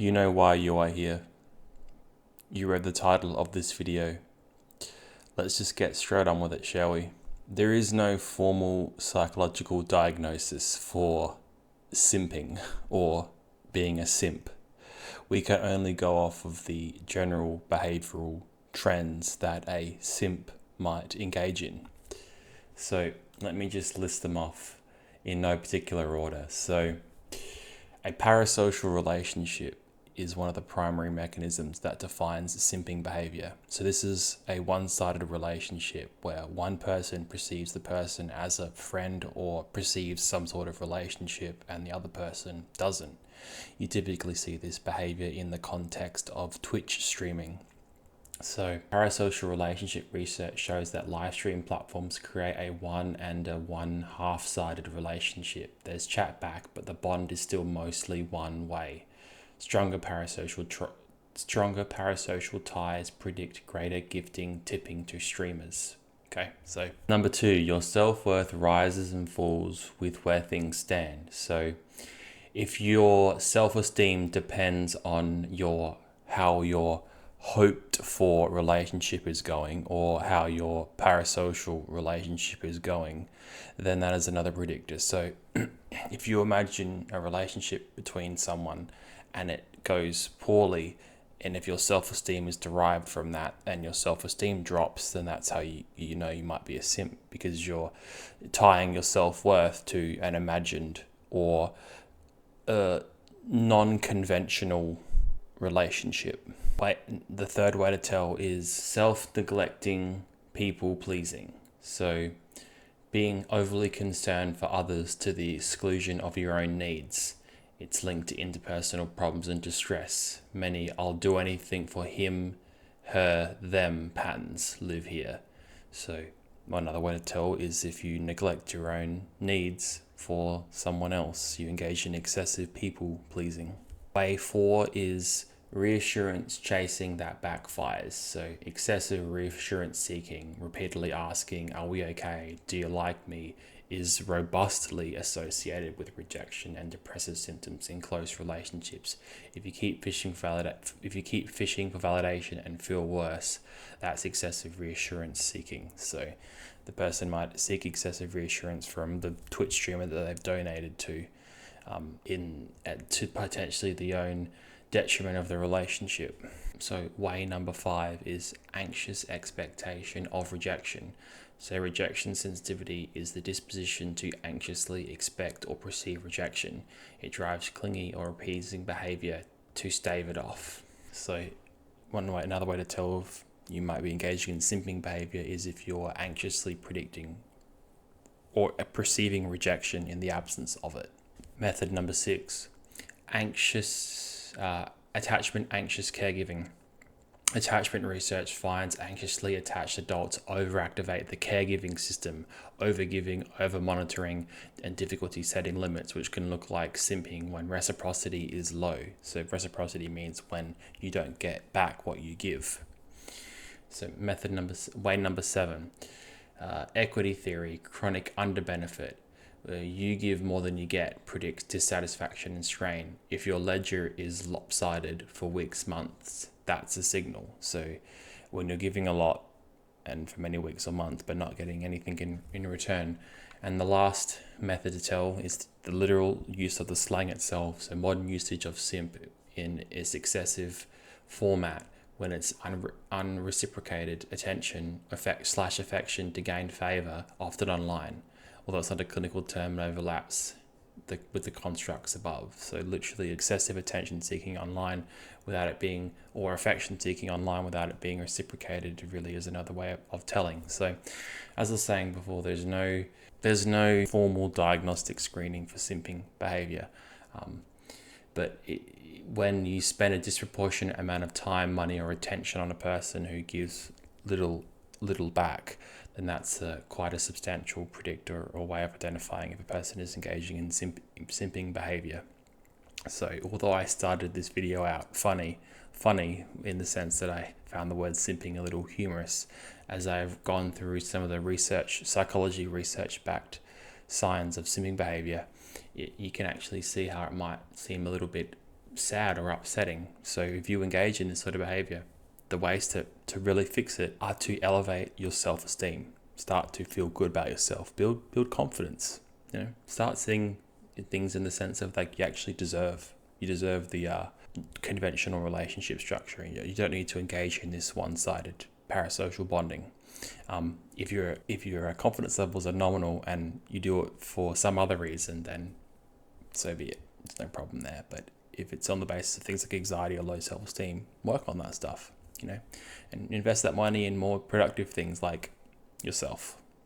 You know why you are here. You read the title of this video. Let's just get straight on with it, shall we? There is no formal psychological diagnosis for simping or being a simp. We can only go off of the general behavioral trends that a simp might engage in. So let me just list them off in no particular order. So a parasocial relationship is one of the primary mechanisms that defines simping behavior. So this is a one-sided relationship where one person perceives the person as a friend or perceives some sort of relationship and the other person doesn't. You typically see this behavior in the context of Twitch streaming. So parasocial relationship research shows that live stream platforms create a one and a one half-sided relationship. There's chat back, but the bond is still mostly one way. Stronger parasocial ties predict greater gifting tipping to streamers. Okay, so number 2, your self-worth rises and falls with where things stand. So if your self-esteem depends on how your hoped for relationship is going or how your parasocial relationship is going, then that is another predictor. So if you imagine a relationship between someone and it goes poorly, and if your self-esteem is derived from that and your self-esteem drops, then that's how you know you might be a simp, because you're tying your self-worth to an imagined or non-conventional relationship. The third way to tell is self-neglecting, people-pleasing. So being overly concerned for others to the exclusion of your own needs. It's linked to interpersonal problems and distress. Many "I'll do anything for him, her, them" patterns live here. So another way to tell is if you neglect your own needs for someone else, you engage in excessive people pleasing. Way 4 is reassurance chasing that backfires. So excessive reassurance seeking, repeatedly asking, "Are we okay? Do you like me?" is robustly associated with rejection and depressive symptoms in close relationships. If you keep fishing for validation and feel worse, that's excessive reassurance seeking. So the person might seek excessive reassurance from the Twitch streamer that they've donated to, to potentially the own detriment of the relationship. So way number 5 is anxious expectation of rejection. So rejection sensitivity is the disposition to anxiously expect or perceive rejection. It drives clingy or appeasing behavior to stave it off. So another way to tell if you might be engaging in simping behavior is if you're anxiously predicting or perceiving rejection in the absence of it. Method number 6, attachment anxious caregiving. Attachment research finds anxiously attached adults overactivate the caregiving system, overgiving, overmonitoring, and difficulty setting limits, which can look like simping when reciprocity is low. So reciprocity means when you don't get back what you give. So way number 7, equity theory, chronic underbenefit. You give more than you get predicts dissatisfaction and strain. If your ledger is lopsided for weeks, months, that's a signal. So when you're giving a lot and for many weeks or months but not getting anything in return. And the last method to tell is the literal use of the slang itself. So modern usage of simp in its excessive format when it's unreciprocated attention affection to gain favor, often online. Although it's not a clinical term, it overlaps with the constructs above. So literally excessive attention seeking online without it being, or affection seeking online without it being reciprocated, really is another way of telling. So as I was saying before, there's no formal diagnostic screening for simping behavior. But when you spend a disproportionate amount of time, money, or attention on a person who gives little back, then that's quite a substantial predictor or way of identifying if a person is engaging in simping behavior. So although I started this video out funny in the sense that I found the word simping a little humorous, as I've gone through some of the psychology research-backed signs of simping behavior, you can actually see how it might seem a little bit sad or upsetting. So if you engage in this sort of behavior, the ways to really fix it are to elevate your self-esteem. Start to feel good about yourself. Build confidence. Start seeing things in the sense of like you actually deserve. You deserve the conventional relationship structure. You don't need to engage in this one-sided parasocial bonding. If your confidence levels are nominal and you do it for some other reason, then so be it. There's no problem there. But if it's on the basis of things like anxiety or low self-esteem, work on that stuff, and invest that money in more productive things like yourself.